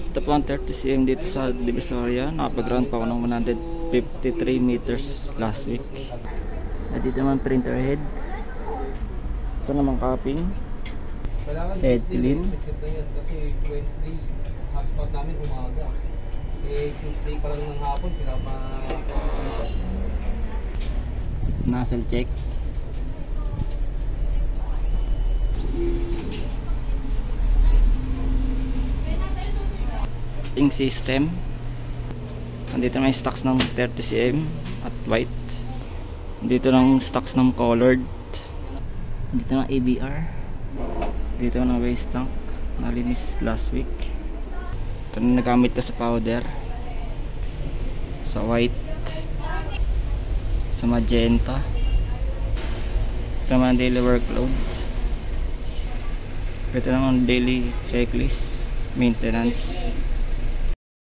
Ito po ang 30cm dito sa Divisoria. Nakapag-round pa ako ng 153 meters last week. At dito naman printer head. Ito naman cupping. Head clean. Kasi Wednesday, hotspot namin umaga. Tuesday pa lang ng hapon, Nozzle check. Ping system. Andito may stocks ng 30cm at white. Dito lang stocks ng colored. Dito ng ABR. Dito ng waste tank. Nalinis last week. Ito na nagamit ko sa powder. Sa white. Sa magenta. Ito naman daily workload. Ito naman daily checklist. Maintenance.